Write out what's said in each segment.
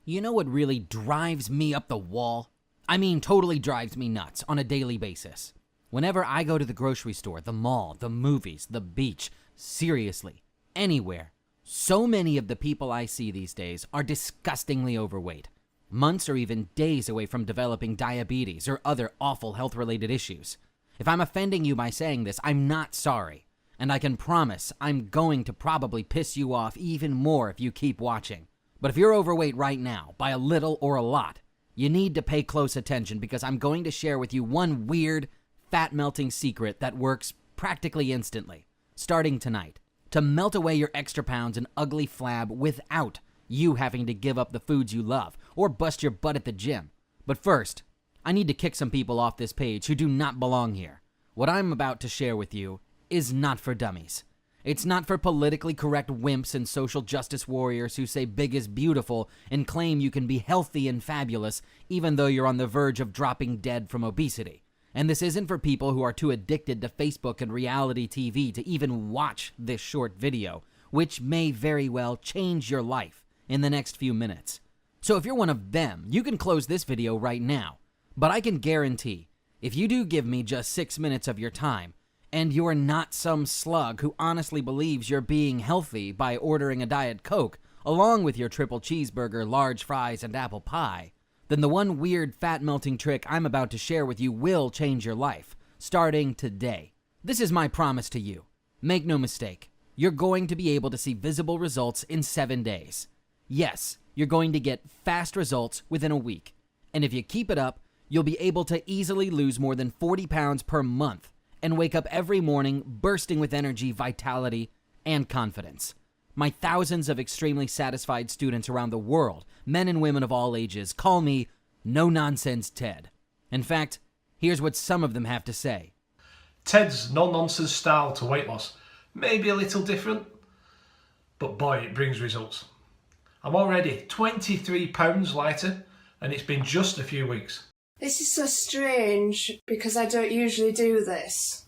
You know what really drives me up the wall? I mean, totally drives me nuts on a daily basis. Whenever I go to the grocery store, the mall, the movies, the beach, seriously, anywhere, so many of the people I see these days are disgustingly overweight. Months or even days away from developing diabetes or other awful health-related issues. If I'm offending you by saying this, I'm not sorry. And I can promise I'm going to probably piss you off even more if you keep watching. But if you're overweight right now, by a little or a lot, you need to pay close attention because I'm going to share with you one weird, fat-melting secret that works practically instantly, starting tonight, to melt away your extra pounds and ugly flab without you having to give up the foods you love or bust your butt at the gym. But first, I need to kick some people off this page who do not belong here. What I'm about to share with you is not for dummies. It's not for politically correct wimps and social justice warriors who say big is beautiful and claim you can be healthy and fabulous even though you're on the verge of dropping dead from obesity. And this isn't for people who are too addicted to Facebook and reality TV to even watch this short video, which may very well change your life in the next few minutes. So if you're one of them, you can close this video right now. But I can guarantee, if you do give me just 6 minutes of your time, and you're not some slug who honestly believes you're being healthy by ordering a Diet Coke, along with your triple cheeseburger, large fries, and apple pie, then the one weird fat-melting trick I'm about to share with you will change your life, starting today. This is my promise to you. Make no mistake, you're going to be able to see visible results in 7 days. Yes, you're going to get fast results within a week. And if you keep it up, you'll be able to easily lose more than 40 pounds per month and wake up every morning bursting with energy, vitality, and confidence. My thousands of extremely satisfied students around the world, men and women of all ages, call me No-Nonsense Ted. In fact, here's what some of them have to say. Ted's no-nonsense style to weight loss may be a little different, but boy, it brings results. I'm already 23 pounds lighter, and it's been just a few weeks. This is so strange because I don't usually do this.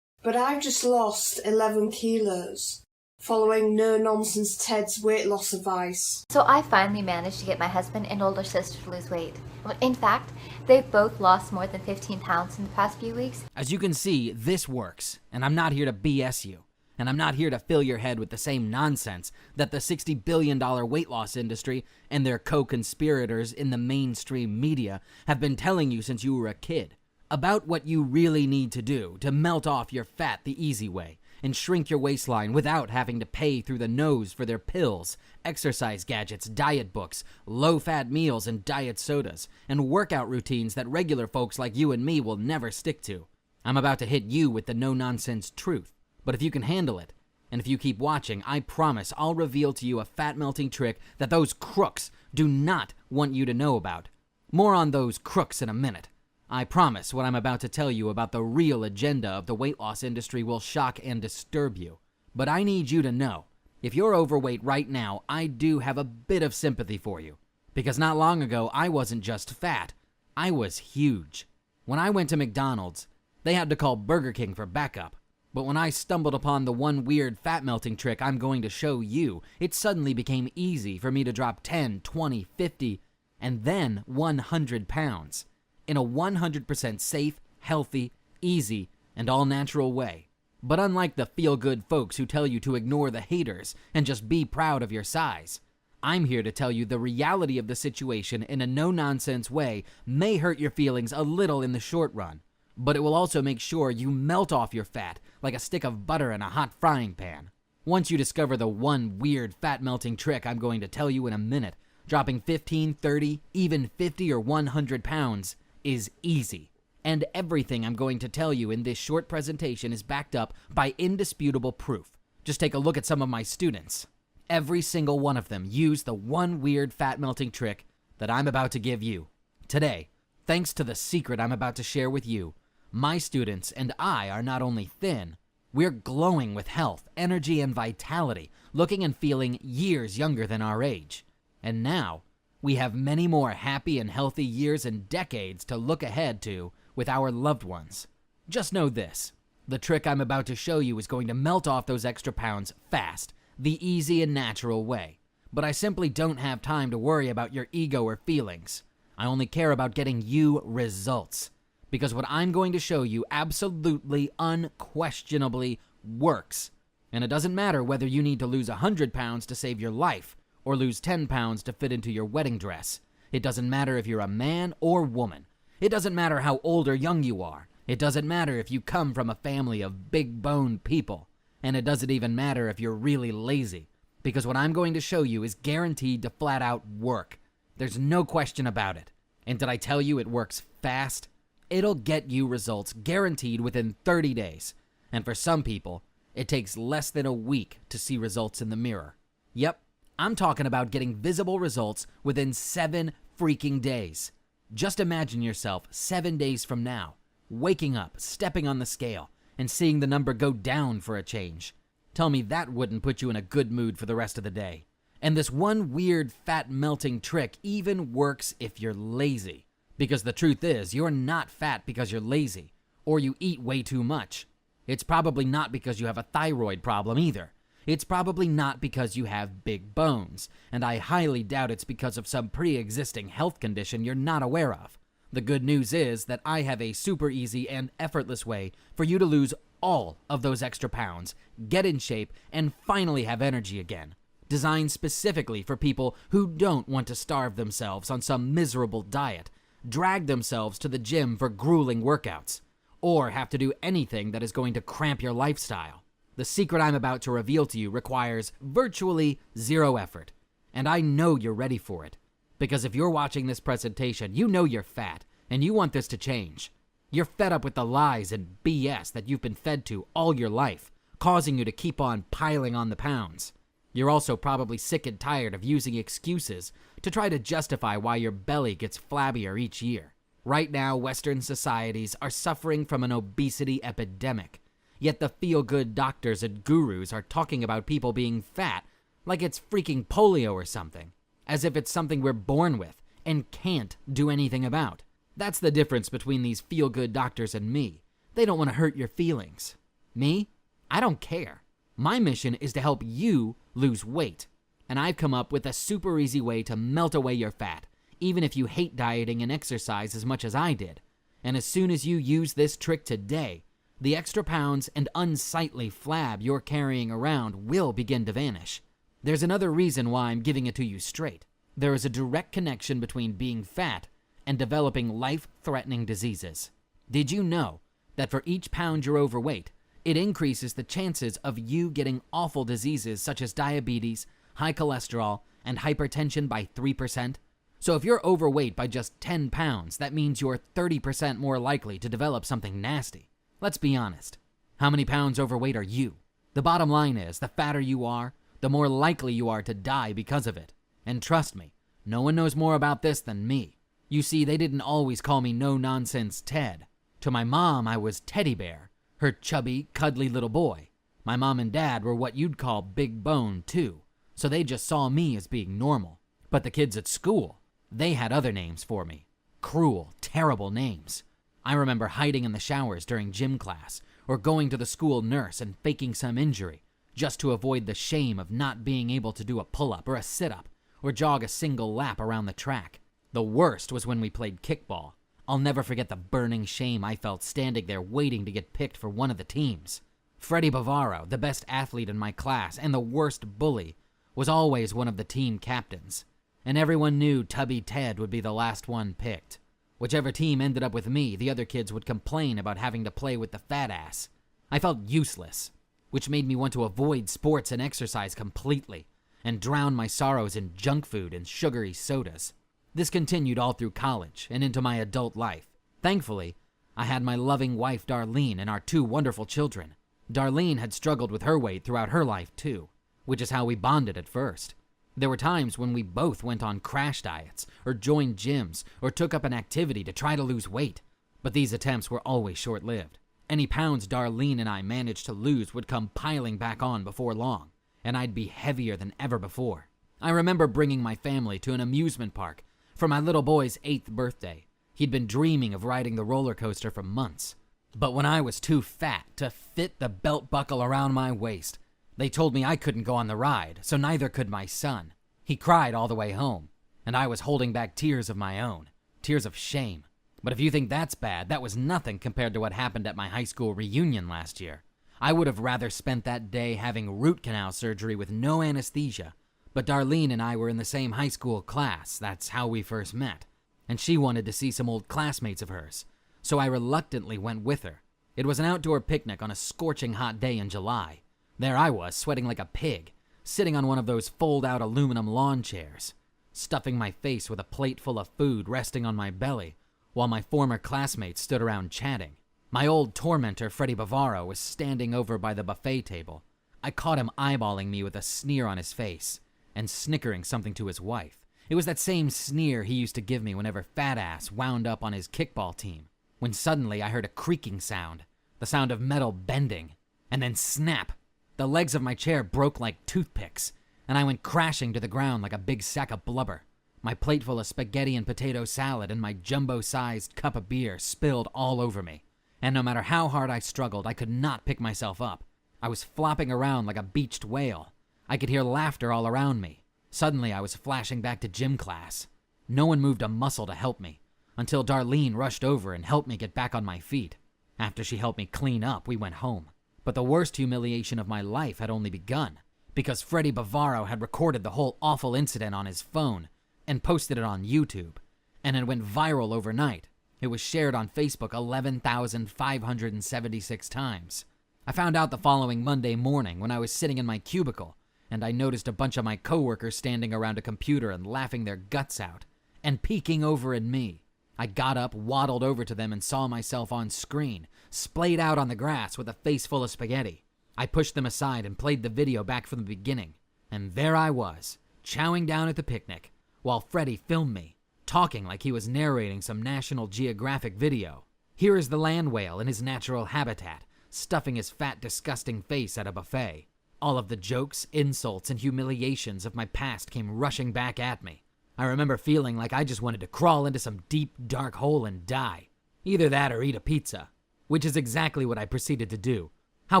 But I've just lost 11 kilos following No-Nonsense Ted's weight loss advice. So I finally managed to get my husband and older sister to lose weight. In fact, they've both lost more than 15 pounds in the past few weeks. As you can see, this works, and I'm not here to BS you. And I'm not here to fill your head with the same nonsense that the $60 billion weight loss industry and their co-conspirators in the mainstream media have been telling you since you were a kid about what you really need to do to melt off your fat the easy way and shrink your waistline without having to pay through the nose for their pills, exercise gadgets, diet books, low-fat meals and diet sodas, and workout routines that regular folks like you and me will never stick to. I'm about to hit you with the no-nonsense truth. But if you can handle it, and if you keep watching, I promise I'll reveal to you a fat-melting trick that those crooks do not want you to know about. More on those crooks in a minute. I promise what I'm about to tell you about the real agenda of the weight loss industry will shock and disturb you. But I need you to know, if you're overweight right now, I do have a bit of sympathy for you. Because not long ago, I wasn't just fat, I was huge. When I went to McDonald's, they had to call Burger King for backup. But when I stumbled upon the one weird fat-melting trick I'm going to show you, it suddenly became easy for me to drop 10, 20, 50, and then 100 pounds in a 100% safe, healthy, easy, and all-natural way. But unlike the feel-good folks who tell you to ignore the haters and just be proud of your size, I'm here to tell you the reality of the situation in a no-nonsense way may hurt your feelings a little in the short run. But it will also make sure you melt off your fat like a stick of butter in a hot frying pan. Once you discover the one weird fat-melting trick I'm going to tell you in a minute, dropping 15, 30, even 50 or 100 pounds is easy. And everything I'm going to tell you in this short presentation is backed up by indisputable proof. Just take a look at some of my students. Every single one of them used the one weird fat-melting trick that I'm about to give you. Today, thanks to the secret I'm about to share with you, my students and I are not only thin, we're glowing with health, energy, and vitality, looking and feeling years younger than our age. And now, we have many more happy and healthy years and decades to look ahead to with our loved ones. Just know this, the trick I'm about to show you is going to melt off those extra pounds fast, the easy and natural way. but I simply don't have time to worry about your ego or feelings. I only care about getting you results. Because what I'm going to show you absolutely, unquestionably works. And it doesn't matter whether you need to lose 100 pounds to save your life or lose 10 pounds to fit into your wedding dress. It doesn't matter if you're a man or woman. It doesn't matter how old or young you are. It doesn't matter if you come from a family of big-boned people. And it doesn't even matter if you're really lazy. Because what I'm going to show you is guaranteed to flat out work. There's no question about it. And did I tell you it works fast? It'll get you results guaranteed within 30 days. And for some people, it takes less than a week to see results in the mirror. Yep, I'm talking about getting visible results within 7 freaking days. Just imagine yourself 7 days from now, waking up, stepping on the scale, and seeing the number go down for a change. Tell me that wouldn't put you in a good mood for the rest of the day. And this one weird fat melting trick even works if you're lazy. Because the truth is, you're not fat because you're lazy, or you eat way too much. It's probably not because you have a thyroid problem either. It's probably not because you have big bones, and I highly doubt it's because of some pre-existing health condition you're not aware of. The good news is that I have a super easy and effortless way for you to lose all of those extra pounds, get in shape, and finally have energy again. Designed specifically for people who don't want to starve themselves on some miserable diet, drag themselves to the gym for grueling workouts, or have to do anything that is going to cramp your lifestyle. The secret I'm about to reveal to you requires virtually zero effort, and I know you're ready for it. Because if you're watching this presentation, you know you're fat, and you want this to change. You're fed up with the lies and BS that you've been fed to all your life, causing you to keep on piling on the pounds. You're also probably sick and tired of using excuses to try to justify why your belly gets flabbier each year. Right now, Western societies are suffering from an obesity epidemic. Yet the feel-good doctors and gurus are talking about people being fat like it's freaking polio or something, as if it's something we're born with and can't do anything about. That's the difference between these feel-good doctors and me. They don't want to hurt your feelings. Me? I don't care. My mission is to help you lose weight, and I've come up with a super easy way to melt away your fat, even if you hate dieting and exercise as much as I did. And as soon as you use this trick today, the extra pounds and unsightly flab you're carrying around will begin to vanish. There's another reason why I'm giving it to you straight. There is a direct connection between being fat and developing life-threatening diseases. Did you know that for each pound you're overweight, it increases the chances of you getting awful diseases such as diabetes, high cholesterol, and hypertension by 3%? So if you're overweight by just 10 pounds, that means you're 30% more likely to develop something nasty. Let's be honest. How many pounds overweight are you? The bottom line is, the fatter you are, the more likely you are to die because of it. And trust me, no one knows more about this than me. You see, they didn't always call me No-Nonsense Ted. To my mom, I was Teddy Bear, her chubby, cuddly little boy. My mom and dad were what you'd call big bone, too, so they just saw me as being normal. But the kids at school, they had other names for me. Cruel, terrible names. I remember hiding in the showers during gym class, or going to the school nurse and faking some injury, just to avoid the shame of not being able to do a pull-up or a sit-up, or jog a single lap around the track. The worst was when we played kickball. I'll never forget the burning shame I felt standing there waiting to get picked for one of the teams. Freddie Bavaro, the best athlete in my class and the worst bully, was always one of the team captains. And everyone knew Tubby Ted would be the last one picked. Whichever team ended up with me, the other kids would complain about having to play with the fat ass. I felt useless, which made me want to avoid sports and exercise completely, and drown my sorrows in junk food and sugary sodas. This continued all through college and into my adult life. Thankfully, I had my loving wife Darlene and our 2 wonderful children. Darlene had struggled with her weight throughout her life too, which is how we bonded at first. There were times when we both went on crash diets, or joined gyms, or took up an activity to try to lose weight. But these attempts were always short-lived. Any pounds Darlene and I managed to lose would come piling back on before long, and I'd be heavier than ever before. I remember bringing my family to an amusement park for my little boy's 8th birthday. He'd been dreaming of riding the roller coaster for months. But when I was too fat to fit the belt buckle around my waist, they told me I couldn't go on the ride, so neither could my son. He cried all the way home, and I was holding back tears of my own, tears of shame. But if you think that's bad, that was nothing compared to what happened at my high school reunion last year. I would have rather spent that day having root canal surgery with no anesthesia, but Darlene and I were in the same high school class, that's how we first met, and she wanted to see some old classmates of hers, so I reluctantly went with her. It was an outdoor picnic on a scorching hot day in July. There I was, sweating like a pig, sitting on one of those fold-out aluminum lawn chairs, stuffing my face with a plate full of food resting on my belly, while my former classmates stood around chatting. My old tormentor, Freddie Bavaro, was standing over by the buffet table. I caught him eyeballing me with a sneer on his face, and snickering something to his wife. It was that same sneer he used to give me whenever Fat Ass wound up on his kickball team, when suddenly I heard a creaking sound, the sound of metal bending, and then snap! The legs of my chair broke like toothpicks, and I went crashing to the ground like a big sack of blubber. My plate full of spaghetti and potato salad and my jumbo-sized cup of beer spilled all over me. And no matter how hard I struggled, I could not pick myself up. I was flopping around like a beached whale. I could hear laughter all around me. Suddenly, I was flashing back to gym class. No one moved a muscle to help me, until Darlene rushed over and helped me get back on my feet. After she helped me clean up, we went home. But the worst humiliation of my life had only begun, because Freddie Bavaro had recorded the whole awful incident on his phone and posted it on YouTube, and it went viral overnight. It was shared on Facebook 11,576 times. I found out the following Monday morning when I was sitting in my cubicle, and I noticed a bunch of my coworkers standing around a computer and laughing their guts out, and peeking over at me. I got up, waddled over to them, and saw myself on screen, splayed out on the grass with a face full of spaghetti. I pushed them aside and played the video back from the beginning, and there I was, chowing down at the picnic, while Freddie filmed me, talking like he was narrating some National Geographic video. Here is the land whale in his natural habitat, stuffing his fat, disgusting face at a buffet. All of the jokes, insults, and humiliations of my past came rushing back at me. I remember feeling like I just wanted to crawl into some deep, dark hole and die. Either that or eat a pizza, which is exactly what I proceeded to do. How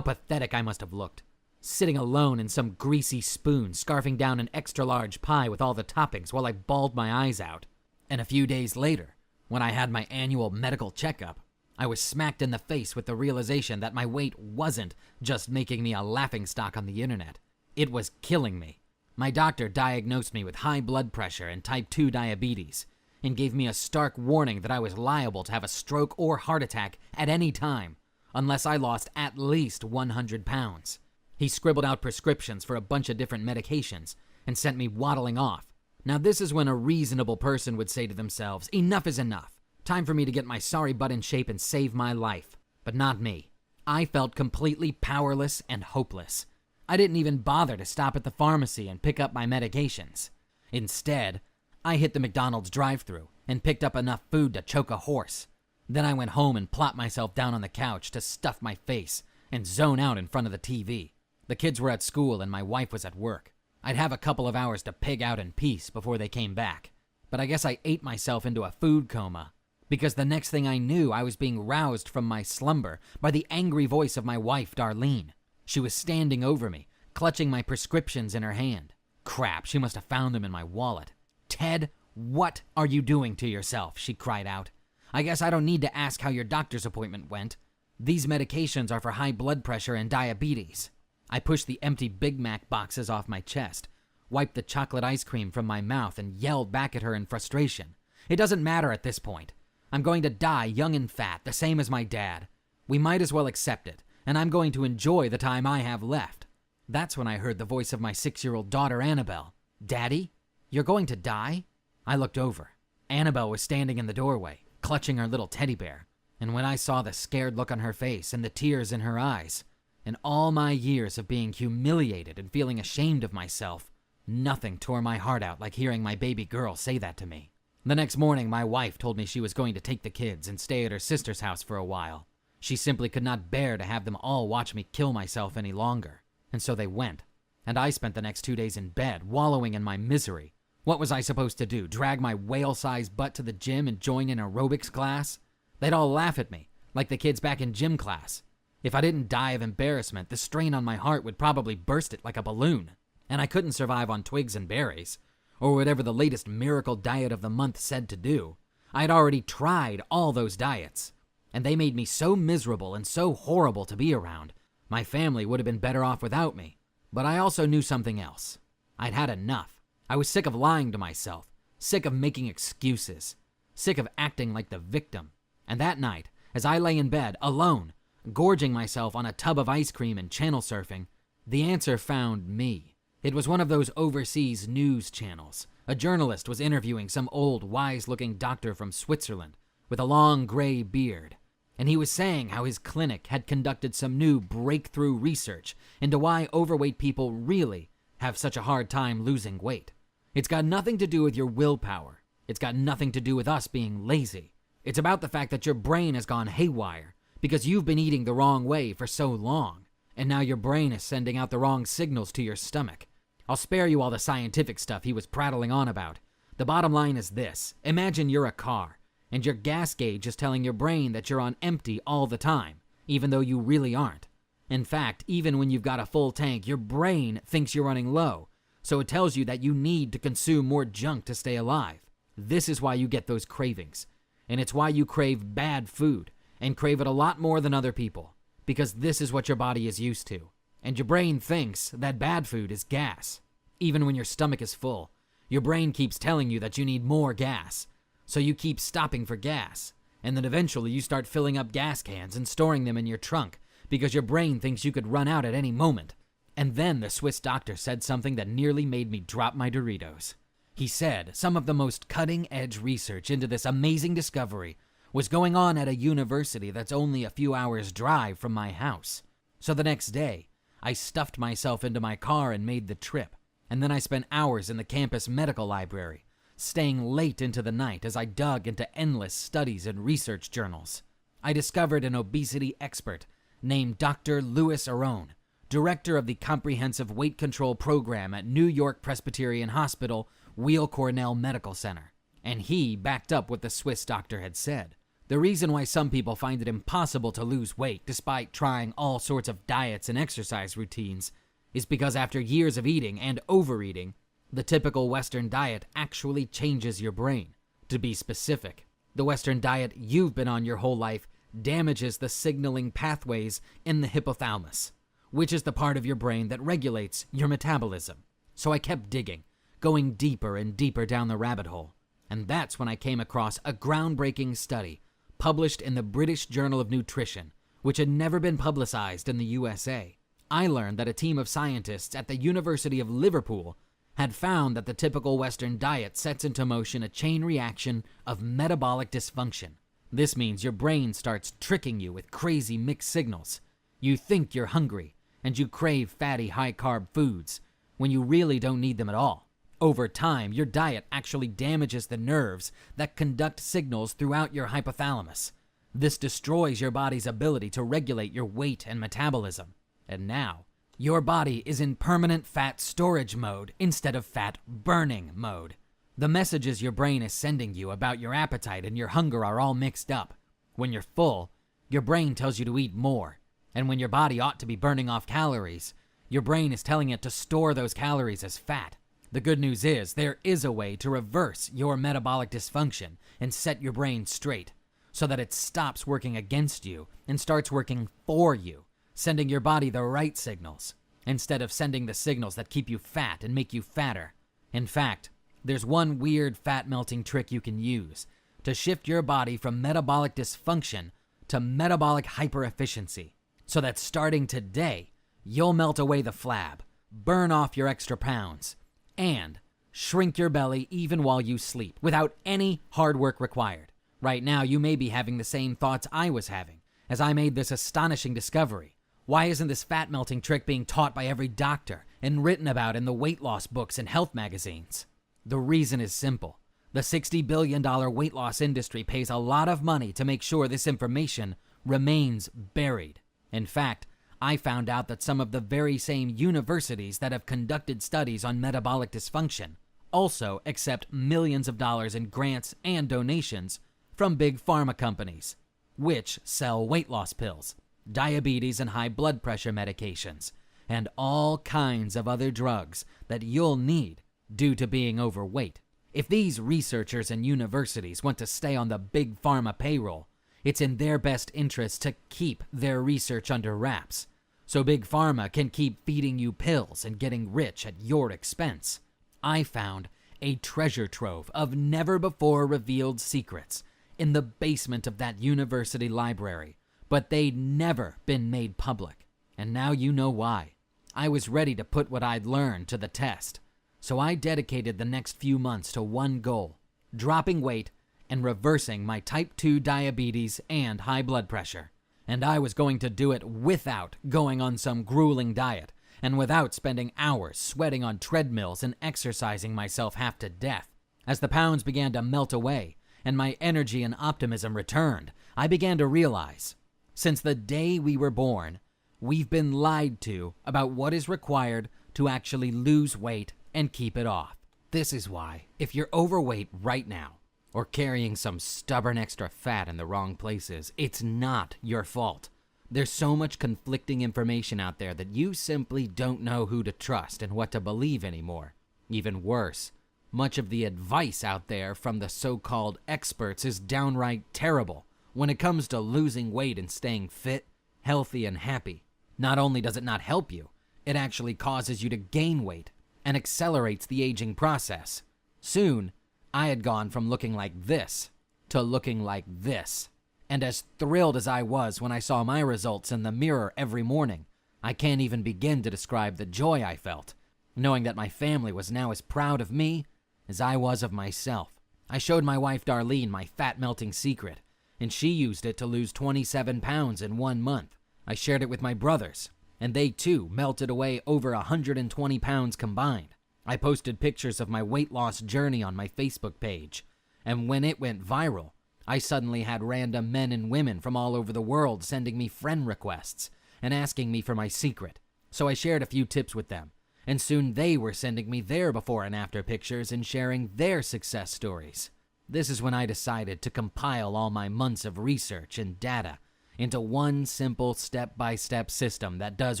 pathetic I must have looked, sitting alone in some greasy spoon, scarfing down an extra-large pie with all the toppings while I bawled my eyes out. And a few days later, when I had my annual medical checkup, I was smacked in the face with the realization that my weight wasn't just making me a laughingstock on the internet. It was killing me. My doctor diagnosed me with high blood pressure and type 2 diabetes, and gave me a stark warning that I was liable to have a stroke or heart attack at any time, unless I lost at least 100 pounds. He scribbled out prescriptions for a bunch of different medications and sent me waddling off. Now this is when a reasonable person would say to themselves, enough is enough. Time for me to get my sorry butt in shape and save my life. But not me. I felt completely powerless and hopeless. I didn't even bother to stop at the pharmacy and pick up my medications. Instead, I hit the McDonald's drive-thru and picked up enough food to choke a horse. Then I went home and plopped myself down on the couch to stuff my face and zone out in front of the TV. The kids were at school and my wife was at work. I'd have a couple of hours to pig out in peace before they came back. But I guess I ate myself into a food coma, because the next thing I knew, I was being roused from my slumber by the angry voice of my wife, Darlene. She was standing over me, clutching my prescriptions in her hand. Crap, she must have found them in my wallet. "Ted, what are you doing to yourself?" she cried out. "I guess I don't need to ask how your doctor's appointment went. These medications are for high blood pressure and diabetes." I pushed the empty Big Mac boxes off my chest, wiped the chocolate ice cream from my mouth, and yelled back at her in frustration. "It doesn't matter at this point. I'm going to die young and fat, the same as my dad. We might as well accept it, and I'm going to enjoy the time I have left." That's when I heard the voice of my 6-year-old daughter, Annabelle. "Daddy, you're going to die?" I looked over. Annabelle was standing in the doorway, clutching her little teddy bear, and when I saw the scared look on her face and the tears in her eyes, in all my years of being humiliated and feeling ashamed of myself, nothing tore my heart out like hearing my baby girl say that to me. The next morning, my wife told me she was going to take the kids and stay at her sister's house for a while. She simply could not bear to have them all watch me kill myself any longer. And so they went. And I spent the next 2 days in bed, wallowing in my misery. What was I supposed to do? Drag my whale-sized butt to the gym and join an aerobics class? They'd all laugh at me, like the kids back in gym class. If I didn't die of embarrassment, the strain on my heart would probably burst it like a balloon. And I couldn't survive on twigs and berries. or whatever the latest miracle diet of the month said to do. I'd already tried all those diets, and they made me so miserable and so horrible to be around. My family would have been better off without me. But I also knew something else. I'd had enough. I was sick of lying to myself, sick of making excuses, sick of acting like the victim. And that night, as I lay in bed, alone, gorging myself on a tub of ice cream and channel surfing, the answer found me. It was one of those overseas news channels. A journalist was interviewing some old, wise-looking doctor from Switzerland with a long gray beard, and he was saying how his clinic had conducted some new breakthrough research into why overweight people really have such a hard time losing weight. It's got nothing to do with your willpower. It's got nothing to do with us being lazy. It's about the fact that your brain has gone haywire because you've been eating the wrong way for so long, and now your brain is sending out the wrong signals to your stomach. I'll spare you all the scientific stuff he was prattling on about. The bottom line is this. Imagine you're a car, and your gas gauge is telling your brain that you're on empty all the time, even though you really aren't. In fact, even when you've got a full tank, your brain thinks you're running low, so it tells you that you need to consume more junk to stay alive. This is why you get those cravings, and it's why you crave bad food, and crave it a lot more than other people, because this is what your body is used to. And your brain thinks that bad food is gas. Even when your stomach is full, your brain keeps telling you that you need more gas. So you keep stopping for gas. And then eventually you start filling up gas cans and storing them in your trunk because your brain thinks you could run out at any moment. And then the Swiss doctor said something that nearly made me drop my Doritos. He said some of the most cutting-edge research into this amazing discovery was going on at a university that's only a few hours' drive from my house. So the next day, I stuffed myself into my car and made the trip, and then I spent hours in the campus medical library, staying late into the night as I dug into endless studies and research journals. I discovered an obesity expert named Dr. Louis Aron, director of the Comprehensive Weight Control Program at New York Presbyterian Hospital, Weill Cornell Medical Center, and he backed up what the Swiss doctor had said. The reason why some people find it impossible to lose weight despite trying all sorts of diets and exercise routines is because after years of eating and overeating, the typical Western diet actually changes your brain. To be specific, the Western diet you've been on your whole life damages the signaling pathways in the hypothalamus, which is the part of your brain that regulates your metabolism. So I kept digging, going deeper and deeper down the rabbit hole. And that's when I came across a groundbreaking study published in the British Journal of Nutrition, which had never been publicized in the USA. I learned that a team of scientists at the University of Liverpool had found that the typical Western diet sets into motion a chain reaction of metabolic dysfunction. This means your brain starts tricking you with crazy mixed signals. You think you're hungry, and you crave fatty, high-carb foods, when you really don't need them at all. Over time, your diet actually damages the nerves that conduct signals throughout your hypothalamus. This destroys your body's ability to regulate your weight and metabolism. And now, your body is in permanent fat storage mode instead of fat burning mode. The messages your brain is sending you about your appetite and your hunger are all mixed up. When you're full, your brain tells you to eat more. And when your body ought to be burning off calories, your brain is telling it to store those calories as fat. The good news is there is a way to reverse your metabolic dysfunction and set your brain straight so that it stops working against you and starts working for you, sending your body the right signals instead of sending the signals that keep you fat and make you fatter. In fact, there's one weird fat-melting trick you can use to shift your body from metabolic dysfunction to metabolic hyperefficiency so that starting today, you'll melt away the flab, burn off your extra pounds, and shrink your belly even while you sleep without any hard work required. Right now, you may be having the same thoughts I was having as I made this astonishing discovery. Why isn't this fat-melting trick being taught by every doctor and written about in the weight loss books and health magazines? The reason is simple. The $60 billion weight loss industry pays a lot of money to make sure this information remains buried. In fact, I found out that some of the very same universities that have conducted studies on metabolic dysfunction also accept millions of dollars in grants and donations from big pharma companies, which sell weight loss pills, diabetes and high blood pressure medications, and all kinds of other drugs that you'll need due to being overweight. If these researchers and universities want to stay on the big pharma payroll, it's in their best interest to keep their research under wraps, so big pharma can keep feeding you pills and getting rich at your expense. I found a treasure trove of never-before-revealed secrets in the basement of that university library, but they'd never been made public. And now you know why. I was ready to put what I'd learned to the test, so I dedicated the next few months to one goal: dropping weight and reversing my type 2 diabetes and high blood pressure. And I was going to do it without going on some grueling diet, and without spending hours sweating on treadmills and exercising myself half to death. As the pounds began to melt away and my energy and optimism returned, I began to realize, since the day we were born, we've been lied to about what is required to actually lose weight and keep it off. This is why, if you're overweight right now, or carrying some stubborn extra fat in the wrong places, it's not your fault. There's so much conflicting information out there that you simply don't know who to trust and what to believe anymore. Even worse, much of the advice out there from the so-called experts is downright terrible when it comes to losing weight and staying fit, healthy, and happy. Not only does it not help you, it actually causes you to gain weight and accelerates the aging process. Soon, I had gone from looking like this to looking like this. And as thrilled as I was when I saw my results in the mirror every morning, I can't even begin to describe the joy I felt, knowing that my family was now as proud of me as I was of myself. I showed my wife Darlene my fat-melting secret, and she used it to lose 27 pounds in 1 month. I shared it with my brothers, and they too melted away over 120 pounds combined. I posted pictures of my weight loss journey on my Facebook page, and when it went viral, I suddenly had random men and women from all over the world sending me friend requests and asking me for my secret. So I shared a few tips with them, and soon they were sending me their before and after pictures and sharing their success stories. This is when I decided to compile all my months of research and data into one simple step-by-step system that does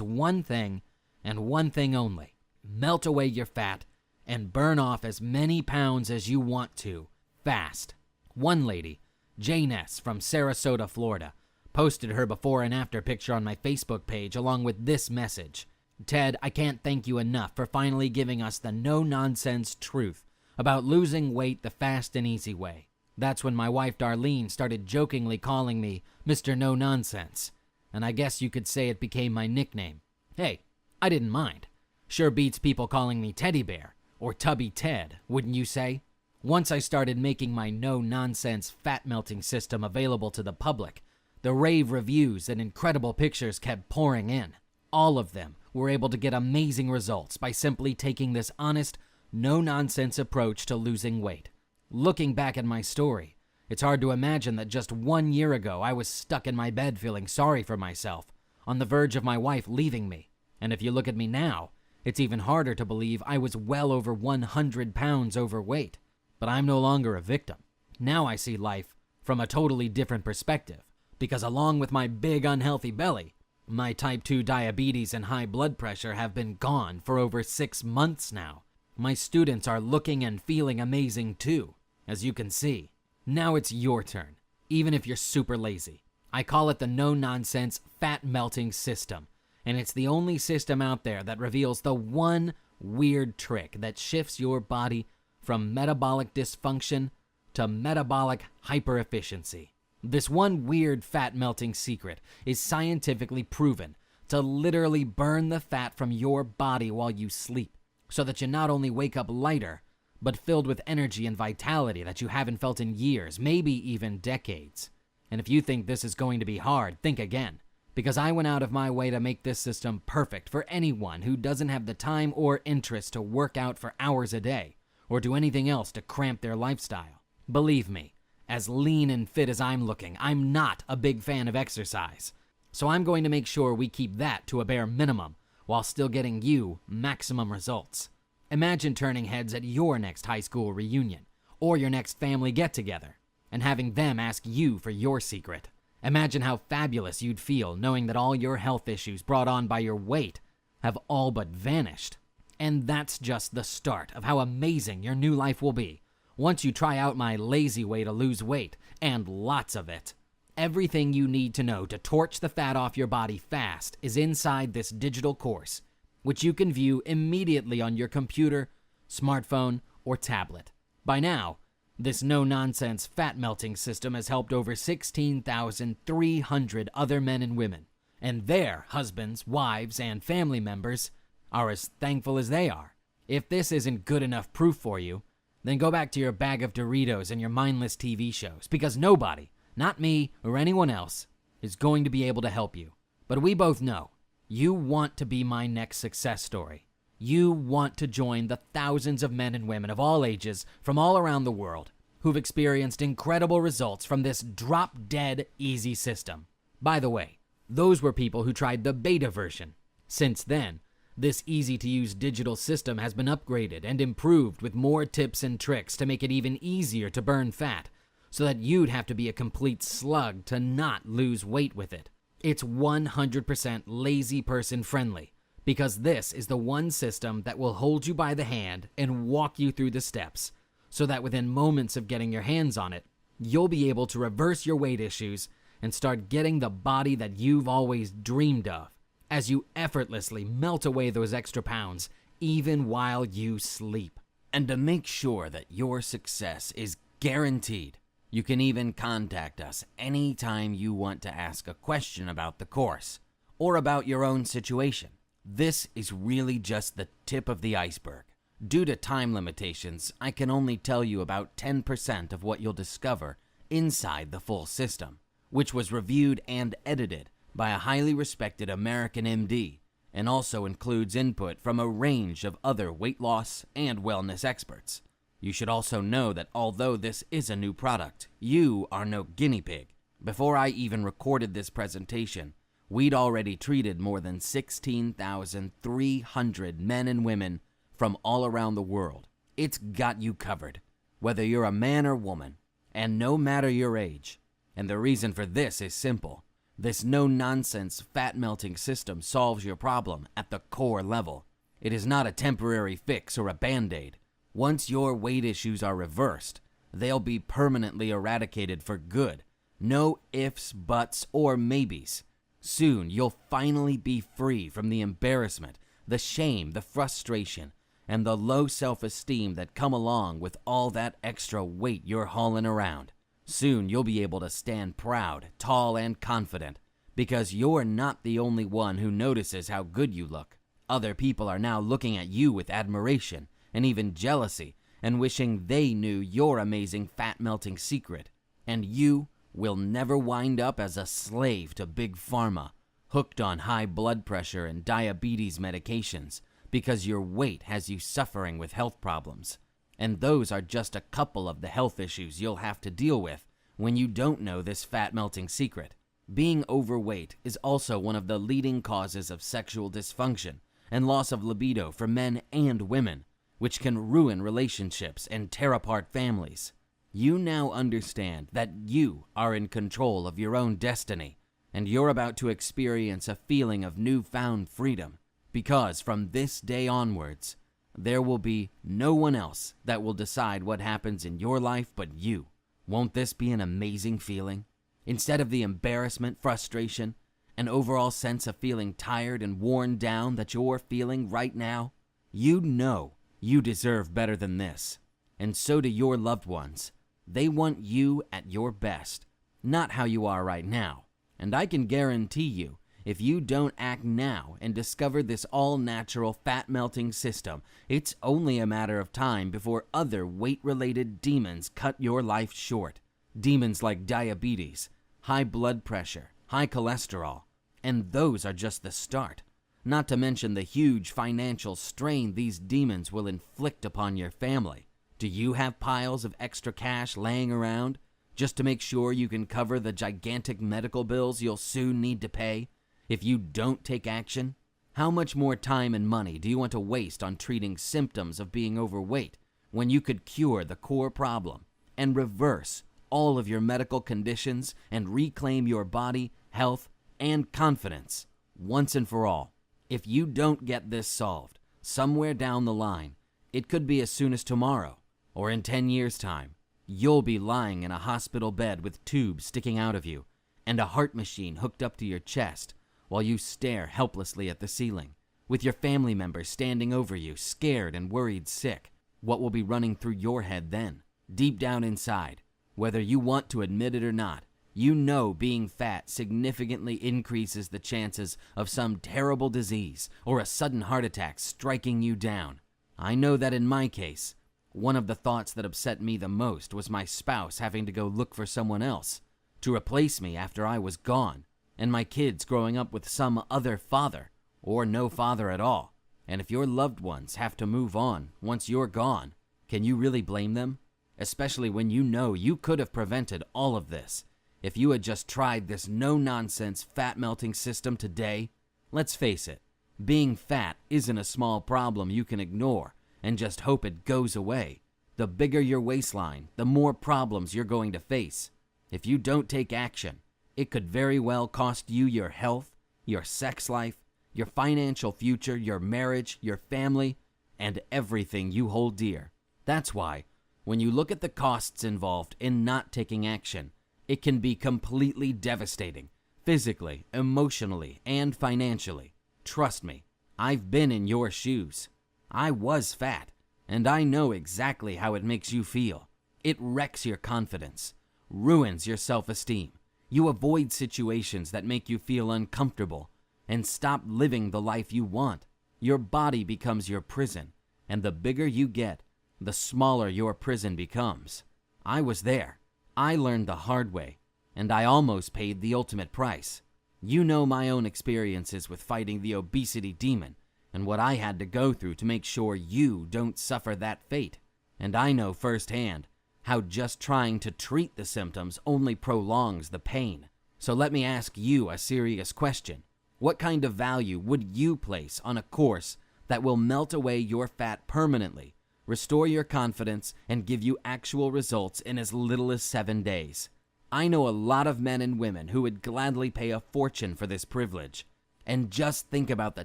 one thing and one thing only: melt away your fat and burn off as many pounds as you want to, fast. One lady, Jane S. from Sarasota, Florida, posted her before and after picture on my Facebook page along with this message: "Ted, I can't thank you enough for finally giving us the no-nonsense truth about losing weight the fast and easy way." That's when my wife Darlene started jokingly calling me Mr. No Nonsense, and I guess you could say it became my nickname. Hey, I didn't mind. Sure beats people calling me Teddy Bear or Tubby Ted, wouldn't you say? Once I started making my no-nonsense fat-melting system available to the public, the rave reviews and incredible pictures kept pouring in. All of them were able to get amazing results by simply taking this honest, no-nonsense approach to losing weight. Looking back at my story, it's hard to imagine that just 1 year ago I was stuck in my bed feeling sorry for myself, on the verge of my wife leaving me. And if you look at me now, it's even harder to believe I was well over 100 pounds overweight. But I'm no longer a victim. Now I see life from a totally different perspective, because along with my big unhealthy belly, my type 2 diabetes and high blood pressure have been gone for over 6 months now. My students are looking and feeling amazing too, as you can see. Now it's your turn, even if you're super lazy. I call it the no-nonsense fat-melting system, and it's the only system out there that reveals the one weird trick that shifts your body from metabolic dysfunction to metabolic hyperefficiency. This one weird fat-melting secret is scientifically proven to literally burn the fat from your body while you sleep, so that you not only wake up lighter, but filled with energy and vitality that you haven't felt in years, maybe even decades. And if you think this is going to be hard, think again, because I went out of my way to make this system perfect for anyone who doesn't have the time or interest to work out for hours a day, or do anything else to cramp their lifestyle. Believe me, as lean and fit as I'm looking, I'm not a big fan of exercise. So I'm going to make sure we keep that to a bare minimum, while still getting you maximum results. Imagine turning heads at your next high school reunion, or your next family get-together, and having them ask you for your secret. Imagine how fabulous you'd feel knowing that all your health issues brought on by your weight have all but vanished. And that's just the start of how amazing your new life will be once you try out my lazy way to lose weight, and lots of it. Everything you need to know to torch the fat off your body fast is inside this digital course, which you can view immediately on your computer, smartphone, or tablet. By now, this no-nonsense fat-melting system has helped over 16,300 other men and women, and their husbands, wives, and family members are as thankful as they are. If this isn't good enough proof for you, then go back to your bag of Doritos and your mindless TV shows, because nobody, not me or anyone else, is going to be able to help you. But we both know you want to be my next success story. You want to join the thousands of men and women of all ages from all around the world who've experienced incredible results from this drop-dead easy system. By the way, those were people who tried the beta version. Since then, this easy-to-use digital system has been upgraded and improved with more tips and tricks to make it even easier to burn fat, so that you'd have to be a complete slug to not lose weight with it. It's 100% lazy person friendly, because this is the one system that will hold you by the hand and walk you through the steps, so that within moments of getting your hands on it, you'll be able to reverse your weight issues and start getting the body that you've always dreamed of, as you effortlessly melt away those extra pounds, even while you sleep. And to make sure that your success is guaranteed, you can even contact us anytime you want to ask a question about the course or about your own situation. This is really just the tip of the iceberg. Due to time limitations, I can only tell you about 10% of what you'll discover inside the full system, which was reviewed and edited by a highly respected American MD, and also includes input from a range of other weight loss and wellness experts. You should also know that although this is a new product, you are no guinea pig. Before I even recorded this presentation, we'd already treated more than 16,300 men and women from all around the world. It's got you covered, whether you're a man or woman, and no matter your age. And the reason for this is simple. This no-nonsense fat-melting system solves your problem at the core level. It is not a temporary fix or a band-aid. Once your weight issues are reversed, they'll be permanently eradicated for good. No ifs, buts, or maybes. Soon, you'll finally be free from the embarrassment, the shame, the frustration, and the low self-esteem that come along with all that extra weight you're hauling around. Soon you'll be able to stand proud, tall, and confident, because you're not the only one who notices how good you look. Other people are now looking at you with admiration and even jealousy and wishing they knew your amazing fat-melting secret. And you will never wind up as a slave to Big Pharma, hooked on high blood pressure and diabetes medications, because your weight has you suffering with health problems. And those are just a couple of the health issues you'll have to deal with when you don't know this fat-melting secret. Being overweight is also one of the leading causes of sexual dysfunction and loss of libido for men and women, which can ruin relationships and tear apart families. You now understand that you are in control of your own destiny, and you're about to experience a feeling of newfound freedom, because from this day onwards, there will be no one else that will decide what happens in your life but you. Won't this be an amazing feeling? Instead of the embarrassment, frustration, and overall sense of feeling tired and worn down that you're feeling right now, you know you deserve better than this. And so do your loved ones. They want you at your best, not how you are right now. And I can guarantee you, if you don't act now and discover this all-natural fat-melting system, it's only a matter of time before other weight-related demons cut your life short. Demons like diabetes, high blood pressure, high cholesterol, and those are just the start. Not to mention the huge financial strain these demons will inflict upon your family. Do you have piles of extra cash laying around just to make sure you can cover the gigantic medical bills you'll soon need to pay? If you don't take action, how much more time and money do you want to waste on treating symptoms of being overweight when you could cure the core problem and reverse all of your medical conditions and reclaim your body, health, and confidence once and for all? If you don't get this solved, somewhere down the line, it could be as soon as tomorrow, or in 10 years' time, you'll be lying in a hospital bed with tubes sticking out of you and a heart machine hooked up to your chest while you stare helplessly at the ceiling, with your family members standing over you, scared and worried sick. What will be running through your head then? Deep down inside, whether you want to admit it or not, you know being fat significantly increases the chances of some terrible disease or a sudden heart attack striking you down. I know that in my case, one of the thoughts that upset me the most was my spouse having to go look for someone else to replace me after I was gone, and my kids growing up with some other father, or no father at all. And if your loved ones have to move on once you're gone, can you really blame them? Especially when you know you could have prevented all of this if you had just tried this no-nonsense fat-melting system today. Let's face it, being fat isn't a small problem you can ignore and just hope it goes away. The bigger your waistline, the more problems you're going to face. If you don't take action, it could very well cost you your health, your sex life, your financial future, your marriage, your family, and everything you hold dear. That's why, when you look at the costs involved in not taking action, it can be completely devastating, physically, emotionally, and financially. Trust me, I've been in your shoes. I was fat, and I know exactly how it makes you feel. It wrecks your confidence, ruins your self-esteem. You avoid situations that make you feel uncomfortable and stop living the life you want. Your body becomes your prison, and the bigger you get, the smaller your prison becomes. I was there. I learned the hard way, and I almost paid the ultimate price. You know my own experiences with fighting the obesity demon and what I had to go through to make sure you don't suffer that fate. And I know firsthand how just trying to treat the symptoms only prolongs the pain. So let me ask you a serious question. What kind of value would you place on a course that will melt away your fat permanently, restore your confidence, and give you actual results in as little as 7 days? I know a lot of men and women who would gladly pay a fortune for this privilege. And just think about the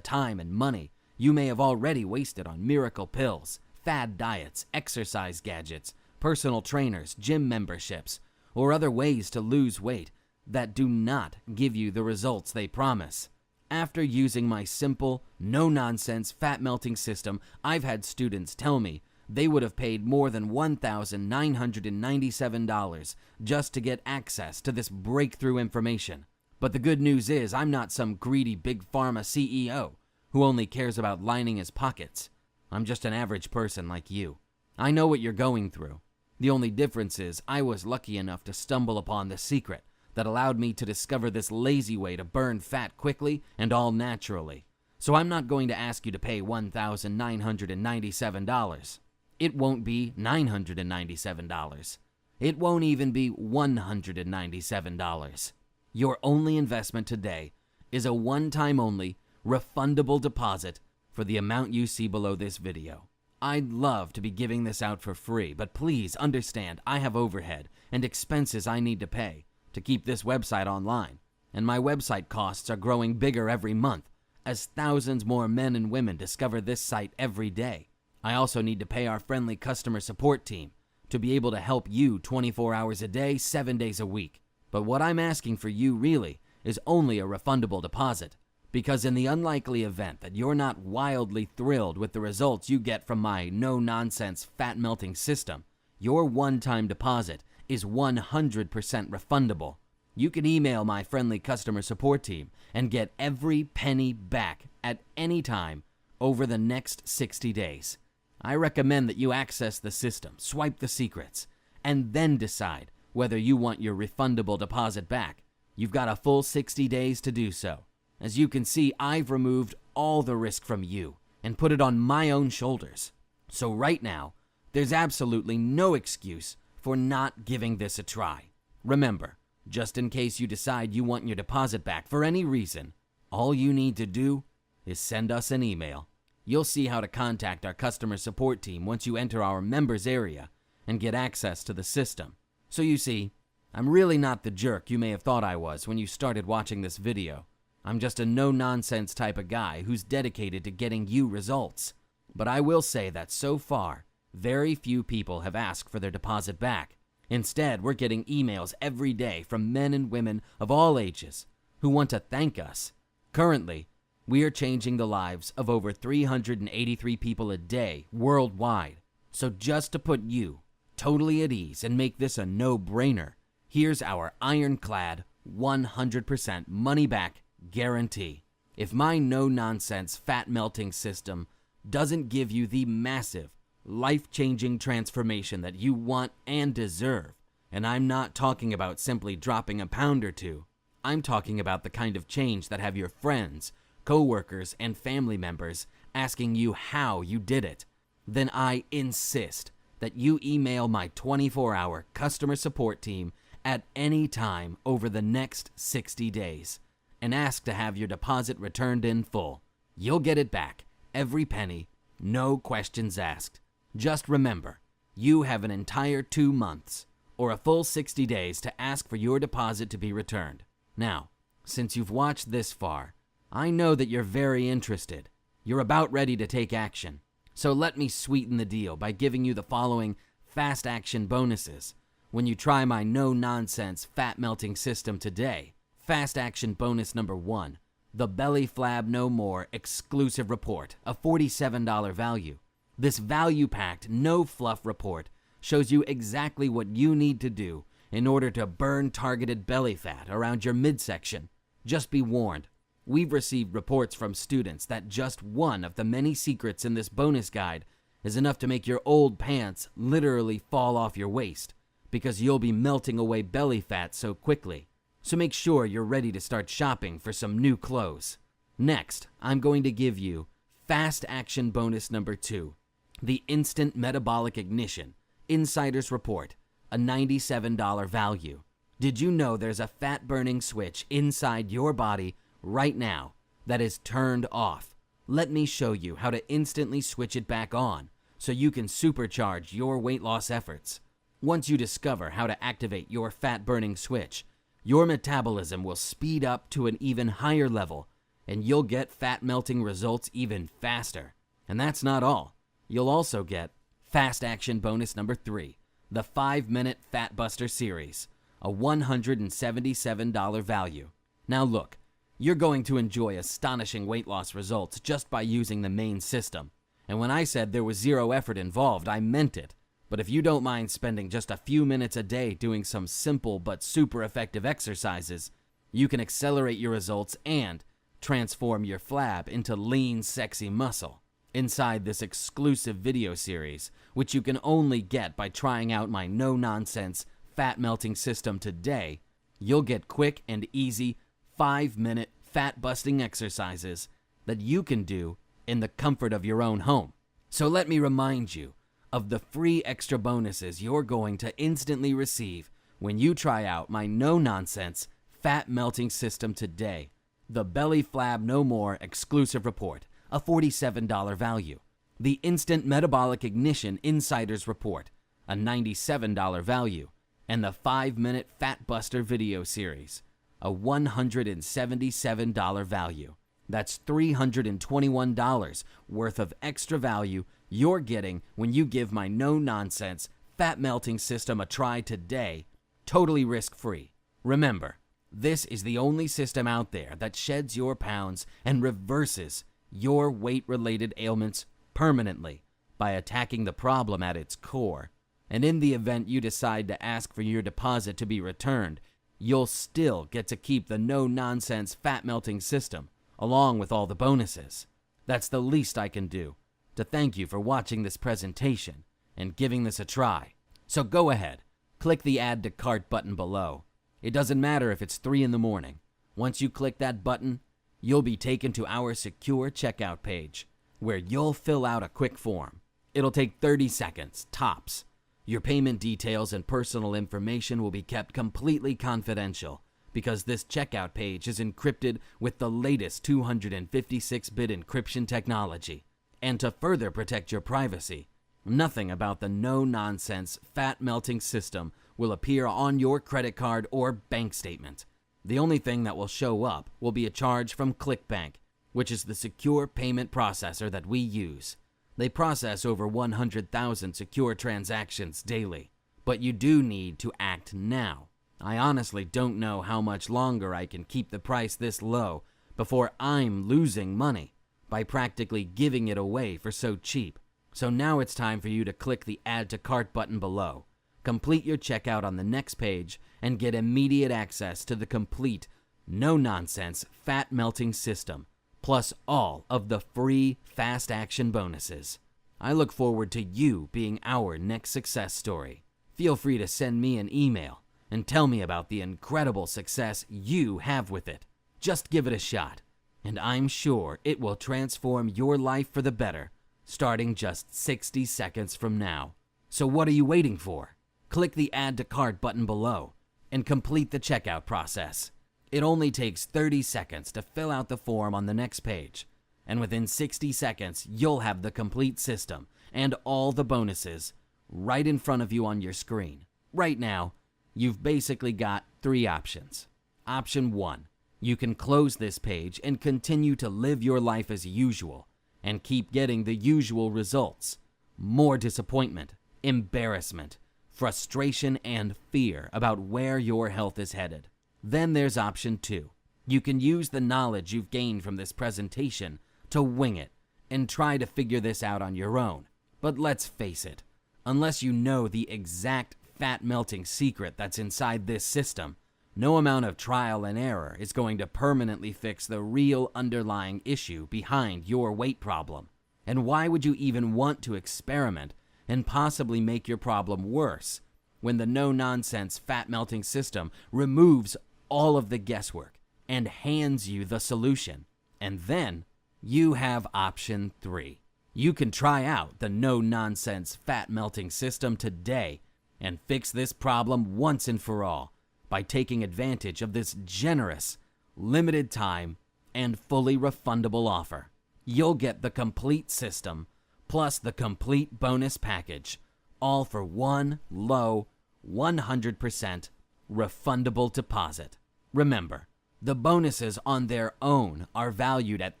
time and money you may have already wasted on miracle pills, fad diets, exercise gadgets, personal trainers, gym memberships, or other ways to lose weight that do not give you the results they promise. After using my simple, no-nonsense fat-melting system, I've had students tell me they would have paid more than $1,997 just to get access to this breakthrough information. But the good news is I'm not some greedy big pharma CEO who only cares about lining his pockets. I'm just an average person like you. I know what you're going through. The only difference is I was lucky enough to stumble upon the secret that allowed me to discover this lazy way to burn fat quickly and all naturally. So I'm not going to ask you to pay $1,997. It won't be $997. It won't even be $197. Your only investment today is a one-time only, refundable deposit for the amount you see below this video. I'd love to be giving this out for free, but please understand I have overhead and expenses I need to pay to keep this website online, and my website costs are growing bigger every month as thousands more men and women discover this site every day. I also need to pay our friendly customer support team to be able to help you 24 hours a day, 7 days a week. But what I'm asking for you really is only a refundable deposit, because in the unlikely event that you're not wildly thrilled with the results you get from my no-nonsense fat-melting system, your one-time deposit is 100% refundable. You can email my friendly customer support team and get every penny back at any time over the next 60 days. I recommend that you access the system, swipe the secrets, and then decide whether you want your refundable deposit back. You've got a full 60 days to do so. As you can see, I've removed all the risk from you and put it on my own shoulders. So right now, there's absolutely no excuse for not giving this a try. Remember, just in case you decide you want your deposit back for any reason, all you need to do is send us an email. You'll see how to contact our customer support team once you enter our members area and get access to the system. So you see, I'm really not the jerk you may have thought I was when you started watching this video. I'm just a no-nonsense type of guy who's dedicated to getting you results. But I will say that so far, very few people have asked for their deposit back. Instead, we're getting emails every day from men and women of all ages who want to thank us. Currently, we are changing the lives of over 383 people a day worldwide. So just to put you totally at ease and make this a no-brainer, here's our ironclad 100% money-back guarantee. If my no-nonsense fat-melting system doesn't give you the massive, life-changing transformation that you want and deserve, and I'm not talking about simply dropping a pound or two, I'm talking about the kind of change that have your friends, co-workers, and family members asking you how you did it, then I insist that you email my 24-hour customer support team at any time over the next 60 days and ask to have your deposit returned in full. You'll get it back, every penny, no questions asked. Just remember, you have an entire 2 months or a full 60 days to ask for your deposit to be returned. Now, since you've watched this far, I know that you're very interested. You're about ready to take action. So let me sweeten the deal by giving you the following fast action bonuses when you try my no-nonsense fat-melting system today. Fast action bonus number 1, the Belly Flab No More exclusive report, a $47 value. This value-packed, no-fluff report shows you exactly what you need to do in order to burn targeted belly fat around your midsection. Just be warned, we've received reports from students that just one of the many secrets in this bonus guide is enough to make your old pants literally fall off your waist because you'll be melting away belly fat so quickly. So make sure you're ready to start shopping for some new clothes. Next, I'm going to give you fast action bonus number 2, the Instant Metabolic Ignition Insider's Report, a $97 value. Did you know there's a fat-burning switch inside your body right now that is turned off? Let me show you how to instantly switch it back on so you can supercharge your weight loss efforts. Once you discover how to activate your fat-burning switch, your metabolism will speed up to an even higher level, and you'll get fat-melting results even faster. And that's not all. You'll also get fast action bonus number 3, the 5-Minute Fat Buster Series, a $177 value. Now look, you're going to enjoy astonishing weight loss results just by using the main system. And when I said there was zero effort involved, I meant it. But if you don't mind spending just a few minutes a day doing some simple but super effective exercises, you can accelerate your results and transform your flab into lean, sexy muscle. Inside this exclusive video series, which you can only get by trying out my no-nonsense fat-melting system today, you'll get quick and easy 5-minute fat-busting exercises that you can do in the comfort of your own home. So let me remind you of the free extra bonuses you're going to instantly receive when you try out my no-nonsense fat-melting system today. The Belly Flab No More exclusive report, a $47 value. The Instant Metabolic Ignition Insider's Report, a $97 value. And the 5-Minute Fat Buster video series, a $177 value. That's $321 worth of extra value you're getting when you give my no-nonsense fat-melting system a try today, totally risk-free. Remember, this is the only system out there that sheds your pounds and reverses your weight-related ailments permanently by attacking the problem at its core. And in the event you decide to ask for your deposit to be returned, you'll still get to keep the no-nonsense fat-melting system, along with all the bonuses. That's the least I can do to thank you for watching this presentation and giving this a try. So go ahead, click the Add to Cart button below. It doesn't matter if it's 3 in the morning. Once you click that button, you'll be taken to our secure checkout page, where you'll fill out a quick form. It'll take 30 seconds, tops. Your payment details and personal information will be kept completely confidential because this checkout page is encrypted with the latest 256-bit encryption technology. And to further protect your privacy, nothing about the no-nonsense fat-melting system will appear on your credit card or bank statement. The only thing that will show up will be a charge from ClickBank, which is the secure payment processor that we use. They process over 100,000 secure transactions daily. But you do need to act now. I honestly don't know how much longer I can keep the price this low before I'm losing money by practically giving it away for so cheap. So now it's time for you to click the Add to Cart button below, complete your checkout on the next page, and get immediate access to the complete, no-nonsense, fat-melting system, plus all of the free fast action bonuses. I look forward to you being our next success story. Feel free to send me an email and tell me about the incredible success you have with it. Just give it a shot, and I'm sure it will transform your life for the better, starting just 60 seconds from now. So what are you waiting for? Click the Add to Cart button below and complete the checkout process. It only takes 30 seconds to fill out the form on the next page, and within 60 seconds, you'll have the complete system and all the bonuses right in front of you on your screen. Right now, you've basically got 3 options. Option 1, you can close this page and continue to live your life as usual and keep getting the usual results. More disappointment, embarrassment, frustration, and fear about where your health is headed. Then there's option 2. You can use the knowledge you've gained from this presentation to wing it and try to figure this out on your own. But let's face it, unless you know the exact fat-melting secret that's inside this system, no amount of trial and error is going to permanently fix the real underlying issue behind your weight problem. And why would you even want to experiment and possibly make your problem worse when the no-nonsense fat-melting system removes all of the guesswork and hands you the solution? And then you have option 3. You can try out the no-nonsense fat-melting system today and fix this problem once and for all by taking advantage of this generous, limited time, and fully refundable offer. You'll get the complete system plus the complete bonus package, all for one low, 100% refundable deposit. Remember, the bonuses on their own are valued at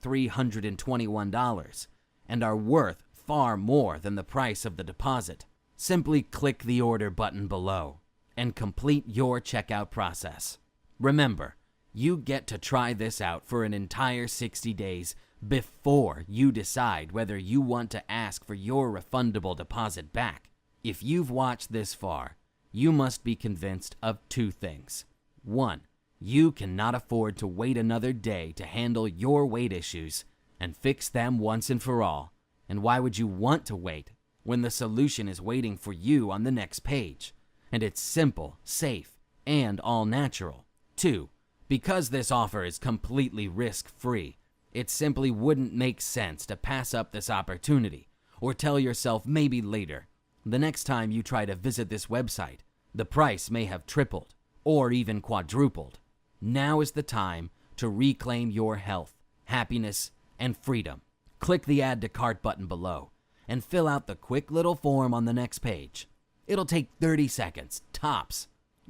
$321 and are worth far more than the price of the deposit. Simply click the order button below and complete your checkout process. Remember, you get to try this out for an entire 60 days before you decide whether you want to ask for your refundable deposit back. If you've watched this far, you must be convinced of 2 things. 1, you cannot afford to wait another day to handle your weight issues and fix them once and for all. And why would you want to wait when the solution is waiting for you on the next page? And it's simple, safe, and all natural. 2, because this offer is completely risk-free, it simply wouldn't make sense to pass up this opportunity or tell yourself maybe later. The next time you try to visit this website, the price may have tripled or even quadrupled. Now is the time to reclaim your health, happiness, and freedom. Click the Add to Cart button below and fill out the quick little form on the next page. It'll take 30 seconds, tops.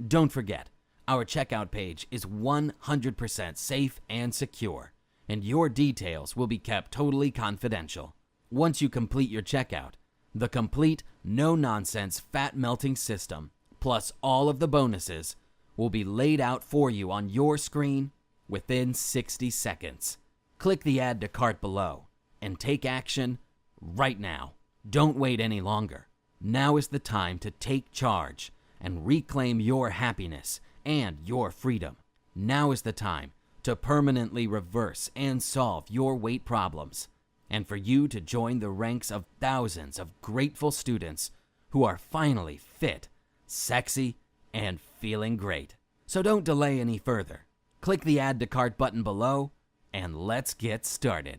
Don't forget, our checkout page is 100% safe and secure, and your details will be kept totally confidential. Once you complete your checkout, the complete, no-nonsense fat-melting system, plus all of the bonuses, will be laid out for you on your screen within 60 seconds. Click the Add to Cart below and take action right now. Don't wait any longer. Now is the time to take charge and reclaim your happiness and your freedom. Now is the time to permanently reverse and solve your weight problems, and for you to join the ranks of thousands of grateful students who are finally fit, sexy, and feeling great. So don't delay any further. Click the Add to Cart button below, and let's get started.